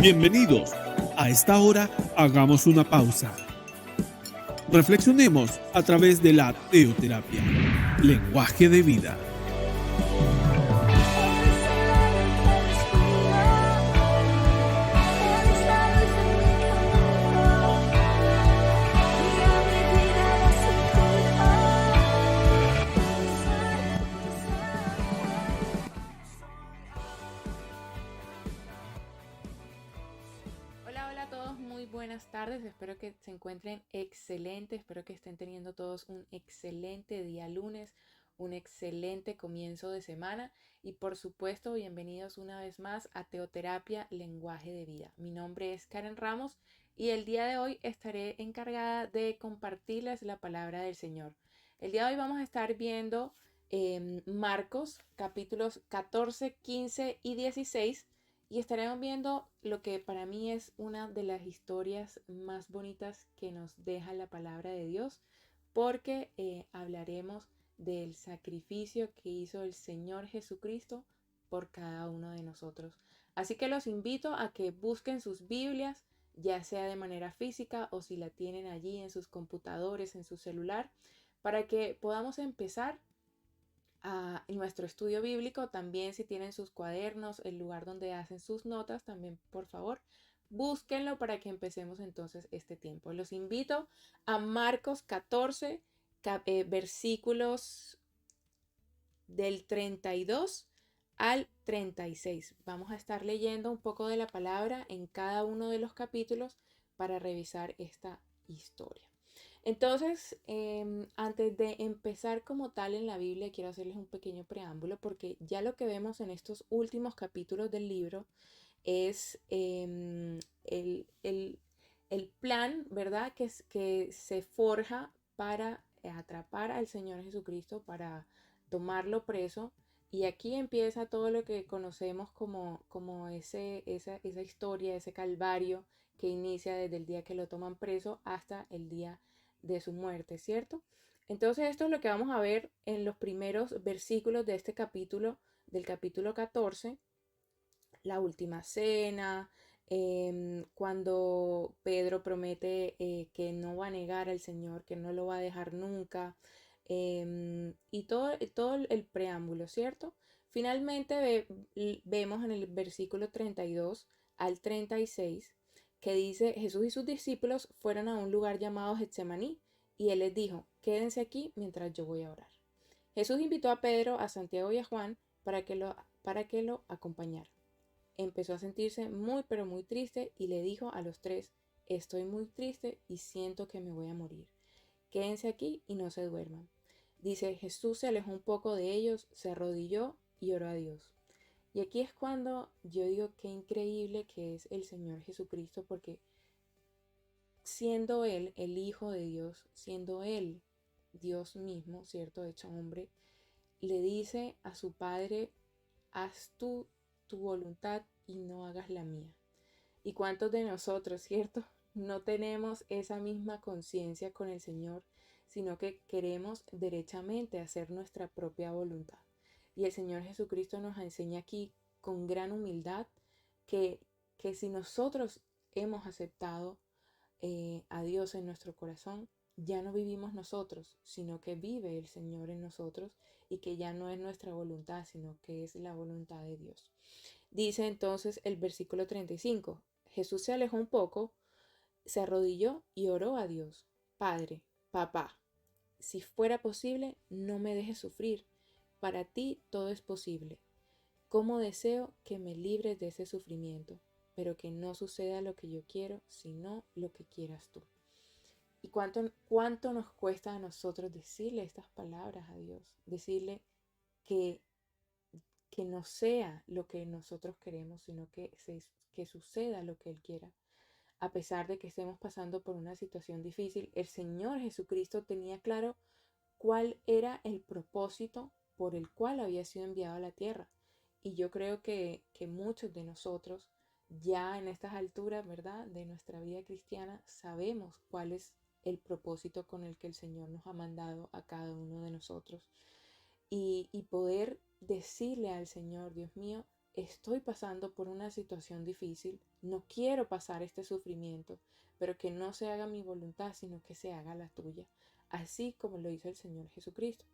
Bienvenidos. A esta hora hagamos una pausa. Reflexionemos a través de la teoterapia, lenguaje de vida. Hola a todos, muy buenas tardes, espero que se encuentren excelentes, espero que estén teniendo todos un excelente día lunes, un excelente comienzo de semana y por supuesto bienvenidos una vez más a Teoterapia Lenguaje de Vida. Mi nombre es Karen Ramos y el día de hoy estaré encargada de compartirles la palabra del Señor. El día de hoy vamos a estar viendo Marcos capítulos 14, 15 y 16. Y estaremos viendo lo que para mí es una de las historias más bonitas que nos deja la palabra de Dios, porque hablaremos del sacrificio que hizo el Señor Jesucristo por cada uno de nosotros. Así que los invito a que busquen sus Biblias, ya sea de manera física o si la tienen allí en sus computadores, en su celular, para que podamos empezar en nuestro estudio bíblico. También si tienen sus cuadernos, el lugar donde hacen sus notas, también por favor búsquenlo para que empecemos entonces este tiempo. Los invito a Marcos 14, versículos del 32 al 36. Vamos a estar leyendo un poco de la palabra en cada uno de los capítulos para revisar esta historia. Entonces, antes de empezar como tal en la Biblia, quiero hacerles un pequeño preámbulo porque ya lo que vemos en estos últimos capítulos del libro es el plan, ¿verdad? Que se forja para atrapar al Señor Jesucristo, para tomarlo preso. Y aquí empieza todo lo que conocemos como esa historia, ese calvario que inicia desde el día que lo toman preso hasta el día de su muerte, ¿cierto? Entonces esto es lo que vamos a ver en los primeros versículos de este capítulo, del capítulo 14, la última cena, cuando Pedro promete que no va a negar al Señor, que no lo va a dejar nunca, y todo el preámbulo, ¿cierto? Finalmente vemos en el versículo 32 al 36 que dice: Jesús y sus discípulos fueron a un lugar llamado Getsemaní y él les dijo: quédense aquí mientras yo voy a orar. Jesús invitó a Pedro, a Santiago y a Juan para que lo acompañaran. Empezó a sentirse muy pero muy triste y le dijo a los tres: estoy muy triste y siento que me voy a morir. Quédense aquí y no se duerman. Dice: Jesús se alejó un poco de ellos, se arrodilló y oró a Dios. Y aquí es cuando yo digo qué increíble que es el Señor Jesucristo, porque siendo Él el Hijo de Dios, siendo Él Dios mismo, ¿cierto? Hecho hombre, le dice a su Padre: haz tú tu voluntad y no hagas la mía. ¿Y cuántos de nosotros, cierto? No tenemos esa misma conciencia con el Señor, sino que queremos derechamente hacer nuestra propia voluntad. Y el Señor Jesucristo nos enseña aquí con gran humildad que, que si nosotros hemos aceptado a Dios en nuestro corazón, ya no vivimos nosotros, sino que vive el Señor en nosotros y que ya no es nuestra voluntad, sino que es la voluntad de Dios. Dice entonces el versículo 35, Jesús se alejó un poco, se arrodilló y oró a Dios: Padre, Papá, si fuera posible, no me dejes sufrir. Para ti todo es posible. Cómo deseo que me libres de ese sufrimiento, pero que no suceda lo que yo quiero, sino lo que quieras tú. ¿Y cuánto nos cuesta a nosotros decirle estas palabras a Dios? Decirle que, que no sea lo que nosotros queremos, sino que suceda lo que Él quiera. A pesar de que estemos pasando por una situación difícil, el Señor Jesucristo tenía claro cuál era el propósito por el cual había sido enviado a la tierra. Y yo creo que muchos de nosotros ya en estas alturas, ¿verdad?, de nuestra vida cristiana, sabemos cuál es el propósito con el que el Señor nos ha mandado a cada uno de nosotros. Y poder decirle al Señor: Dios mío, estoy pasando por una situación difícil, no quiero pasar este sufrimiento, pero que no se haga mi voluntad, sino que se haga la tuya, así como lo hizo el Señor Jesucristo.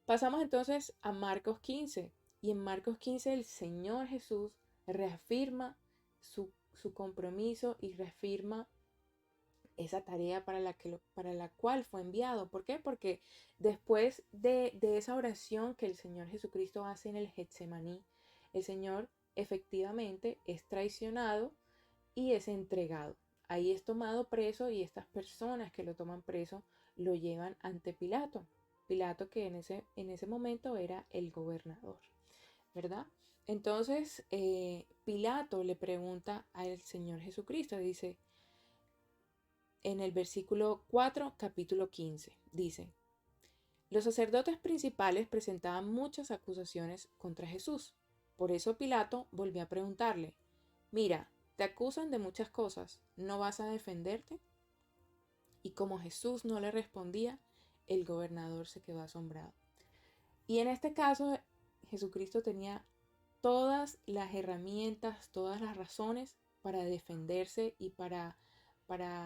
Pasamos entonces a Marcos 15, y en Marcos 15 el Señor Jesús reafirma su compromiso y reafirma esa tarea para la cual fue enviado. ¿Por qué? Porque después de esa oración que el Señor Jesucristo hace en el Getsemaní, el Señor efectivamente es traicionado y es entregado. Ahí es tomado preso y estas personas que lo toman preso lo llevan ante Pilato. Pilato que en ese momento era el gobernador, ¿verdad? Entonces Pilato le pregunta al Señor Jesucristo, dice, en el versículo 4, capítulo 15, dice, los sacerdotes principales presentaban muchas acusaciones contra Jesús. Por eso Pilato volvió a preguntarle, mira, te acusan de muchas cosas, ¿no vas a defenderte? Y como Jesús no le respondía, el gobernador se quedó asombrado. Y en este caso, Jesucristo tenía todas las herramientas, todas las razones para defenderse y para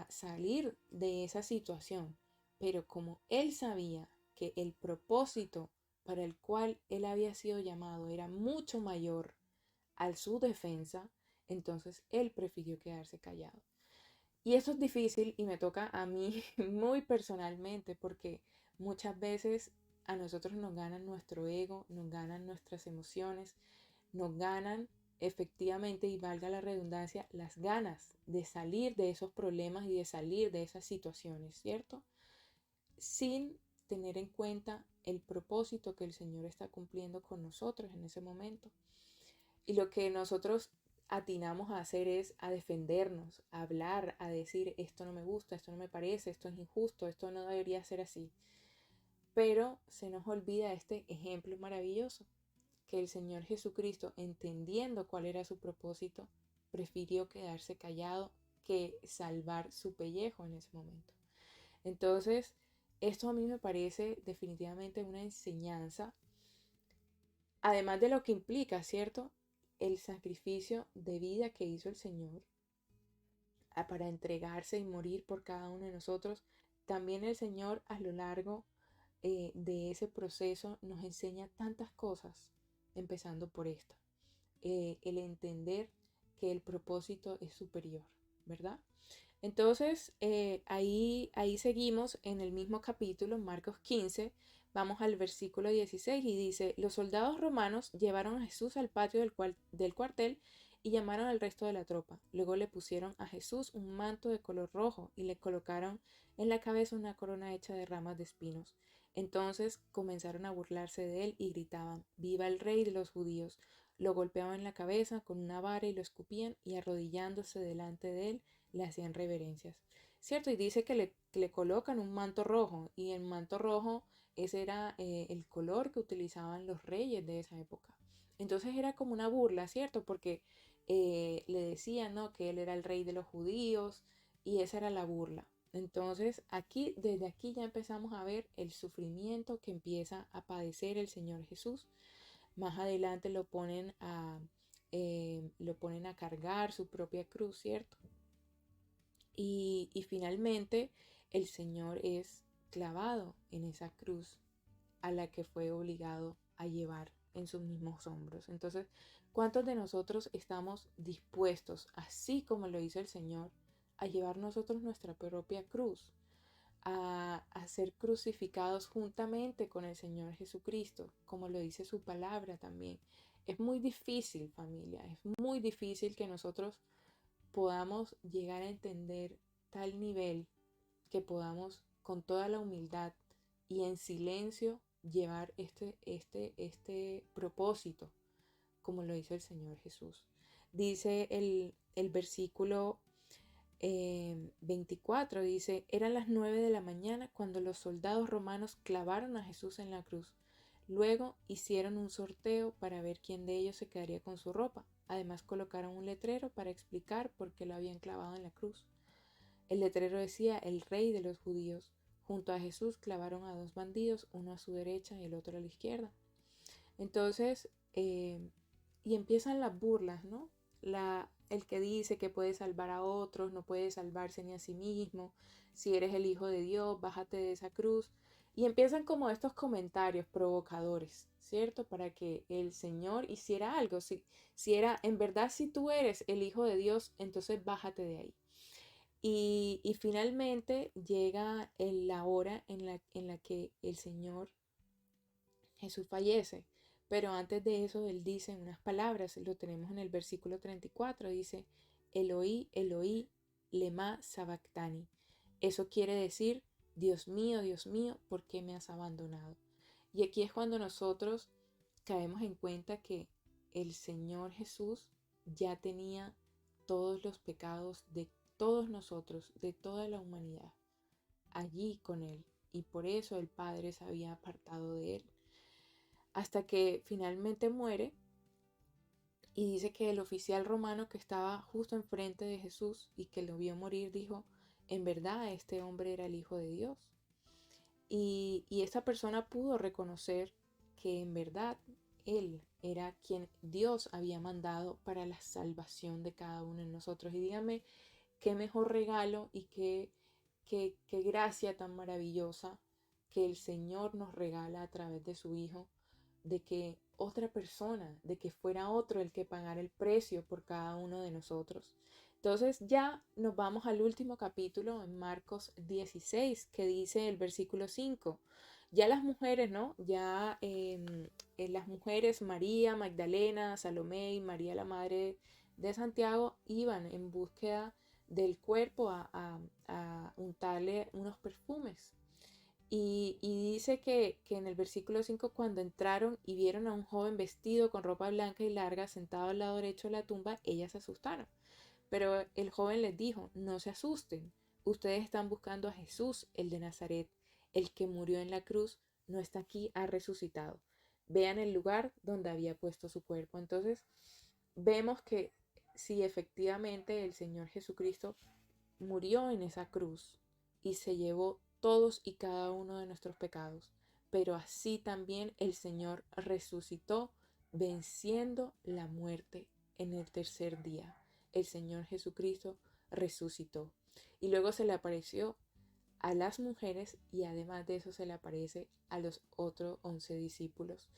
salir de esa situación. Pero como él sabía que el propósito para el cual él había sido llamado era mucho mayor a su defensa, entonces él prefirió quedarse callado. Y eso es difícil y me toca a mí muy personalmente porque muchas veces a nosotros nos ganan nuestro ego, nos ganan nuestras emociones, nos ganan efectivamente, y valga la redundancia, las ganas de salir de esos problemas y de salir de esas situaciones, ¿cierto? Sin tener en cuenta el propósito que el Señor está cumpliendo con nosotros en ese momento. Y lo que nosotros atinamos a hacer es a defendernos, a hablar, a decir esto no me gusta, esto no me parece, esto es injusto, esto no debería ser así. Pero se nos olvida este ejemplo maravilloso, que el Señor Jesucristo, entendiendo cuál era su propósito, prefirió quedarse callado que salvar su pellejo en ese momento. Entonces, esto a mí me parece definitivamente una enseñanza, además de lo que implica, ¿cierto? El sacrificio de vida que hizo el Señor para entregarse y morir por cada uno de nosotros. También el Señor a lo largo de ese proceso nos enseña tantas cosas, empezando por esta. El entender que el propósito es superior, ¿verdad? Entonces, ahí seguimos en el mismo capítulo, Marcos 15, vamos al versículo 16 y dice, los soldados romanos llevaron a Jesús al patio del cuartel y llamaron al resto de la tropa. Luego le pusieron a Jesús un manto de color rojo y le colocaron en la cabeza una corona hecha de ramas de espinos. Entonces comenzaron a burlarse de él y gritaban, ¡Viva el rey de los judíos! Lo golpeaban en la cabeza con una vara y lo escupían y arrodillándose delante de él, le hacían reverencias, ¿cierto? Y dice que le colocan un manto rojo y el manto rojo ese era el color que utilizaban los reyes de esa época. Entonces era como una burla, ¿cierto? Porque le decían, ¿no? Que él era el rey de los judíos y esa era la burla. Entonces aquí, desde aquí ya empezamos a ver el sufrimiento que empieza a padecer el Señor Jesús. Más adelante lo ponen a cargar su propia cruz, ¿cierto? Y finalmente el Señor es clavado en esa cruz a la que fue obligado a llevar en sus mismos hombros. Entonces, ¿cuántos de nosotros estamos dispuestos, así como lo hizo el Señor, a llevar nosotros nuestra propia cruz, a ser crucificados juntamente con el Señor Jesucristo, como lo dice su palabra también? Es muy difícil, familia, es muy difícil que nosotros podamos llegar a entender tal nivel que podamos con toda la humildad y en silencio llevar este propósito como lo hizo el Señor Jesús. Dice el versículo 24, dice, eran las 9 de la mañana cuando los soldados romanos clavaron a Jesús en la cruz. Luego hicieron un sorteo para ver quién de ellos se quedaría con su ropa. Además colocaron un letrero para explicar por qué lo habían clavado en la cruz. El letrero decía, el rey de los judíos. Junto a Jesús clavaron a dos bandidos, uno a su derecha y el otro a la izquierda. Entonces, Y empiezan las burlas, ¿no? El que dice que puede salvar a otros, no puede salvarse ni a sí mismo. Si eres el Hijo de Dios, bájate de esa cruz. Y empiezan como estos comentarios provocadores, ¿cierto? Para que el Señor hiciera algo. Si era, en verdad, si tú eres el Hijo de Dios, entonces bájate de ahí. Y finalmente llega la hora en la que el Señor Jesús fallece. Pero antes de eso, Él dice unas palabras, lo tenemos en el versículo 34, dice, Eloí, Eloí, lema sabactani. Eso quiere decir, Dios mío, ¿por qué me has abandonado? Y aquí es cuando nosotros caemos en cuenta que el Señor Jesús ya tenía todos los pecados de todos nosotros, de toda la humanidad, allí con Él. Y por eso el Padre se había apartado de Él hasta que finalmente muere y dice que el oficial romano que estaba justo enfrente de Jesús y que lo vio morir dijo, en verdad este hombre era el Hijo de Dios. Y esta persona pudo reconocer que en verdad él era quien Dios había mandado para la salvación de cada uno de nosotros. Y dígame, qué mejor regalo y qué gracia tan maravillosa que el Señor nos regala a través de su Hijo, de que otra persona, de que fuera otro el que pagara el precio por cada uno de nosotros. Entonces ya nos vamos al último capítulo en Marcos 16, que dice el versículo 5. Ya las mujeres, ¿no? Ya las mujeres, María, Magdalena, Salomé y María la madre de Santiago, iban en búsqueda del cuerpo a untarle unos perfumes. Y dice que en el versículo 5 cuando entraron y vieron a un joven vestido con ropa blanca y larga sentado al lado derecho de la tumba, ellas se asustaron. Pero el joven les dijo, no se asusten, ustedes están buscando a Jesús, el de Nazaret, el que murió en la cruz, no está aquí, ha resucitado. Vean el lugar donde había puesto su cuerpo. Entonces vemos que si efectivamente el Señor Jesucristo murió en esa cruz y se llevó todos y cada uno de nuestros pecados, pero así también el Señor resucitó venciendo la muerte en el tercer día. El Señor Jesucristo resucitó y luego se le apareció a las mujeres y además de eso se le aparece a los otros 11 discípulos.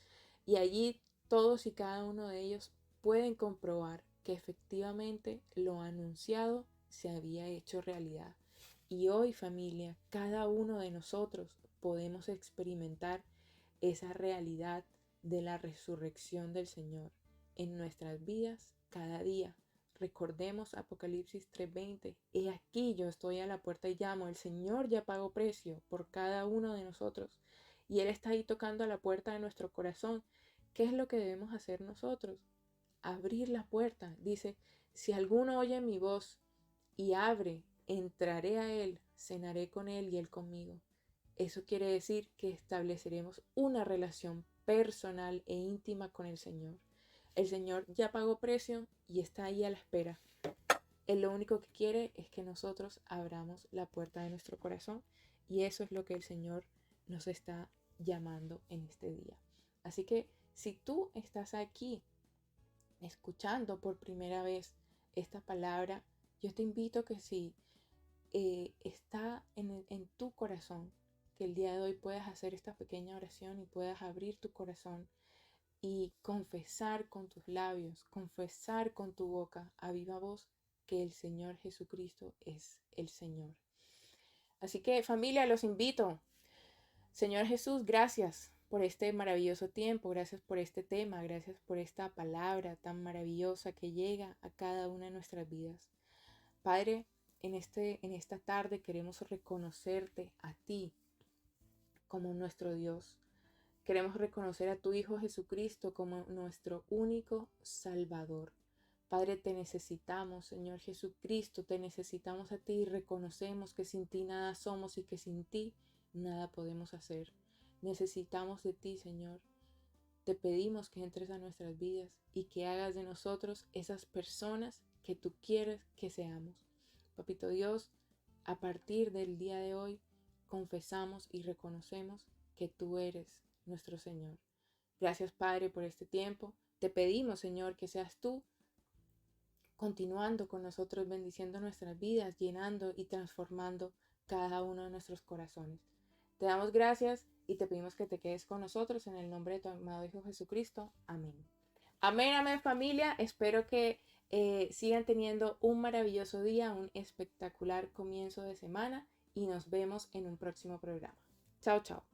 Y allí todos y cada uno de ellos pueden comprobar que efectivamente lo anunciado se había hecho realidad. Y hoy, familia, cada uno de nosotros podemos experimentar esa realidad de la resurrección del Señor en nuestras vidas cada día. Recordemos Apocalipsis 3:20. He aquí yo estoy a la puerta y llamo. El Señor ya pagó precio por cada uno de nosotros. Y Él está ahí tocando a la puerta de nuestro corazón. ¿Qué es lo que debemos hacer nosotros? Abrir la puerta. Dice, si alguno oye mi voz y abre, entraré a Él, cenaré con Él y Él conmigo. Eso quiere decir que estableceremos una relación personal e íntima con el Señor. El Señor ya pagó precio y está ahí a la espera. Él lo único que quiere es que nosotros abramos la puerta de nuestro corazón y eso es lo que el Señor nos está llamando en este día. Así que si tú estás aquí escuchando por primera vez esta palabra, yo te invito a que si está en tu corazón, que el día de hoy puedas hacer esta pequeña oración y puedas abrir tu corazón y confesar con tus labios, confesar con tu boca a viva voz que el Señor Jesucristo es el Señor. Así que familia, los invito. Señor Jesús, gracias por este maravilloso tiempo, gracias por este tema, gracias por esta palabra tan maravillosa que llega a cada una de nuestras vidas. Padre, en esta tarde queremos reconocerte a ti como nuestro Dios. Queremos reconocer a tu Hijo Jesucristo como nuestro único Salvador. Padre, te necesitamos, Señor Jesucristo, te necesitamos a ti y reconocemos que sin ti nada somos y que sin ti nada podemos hacer. Necesitamos de ti, Señor. Te pedimos que entres a nuestras vidas y que hagas de nosotros esas personas que tú quieres que seamos. Papito Dios, a partir del día de hoy, confesamos y reconocemos que tú eres nuestro Señor. Gracias, Padre, por este tiempo. Te pedimos, Señor, que seas tú continuando con nosotros, bendiciendo nuestras vidas, llenando y transformando cada uno de nuestros corazones. Te damos gracias y te pedimos que te quedes con nosotros en el nombre de tu amado Hijo Jesucristo. Amén. Amén, amén, familia. Espero que sigan teniendo un maravilloso día, un espectacular comienzo de semana y nos vemos en un próximo programa. Chao, chao.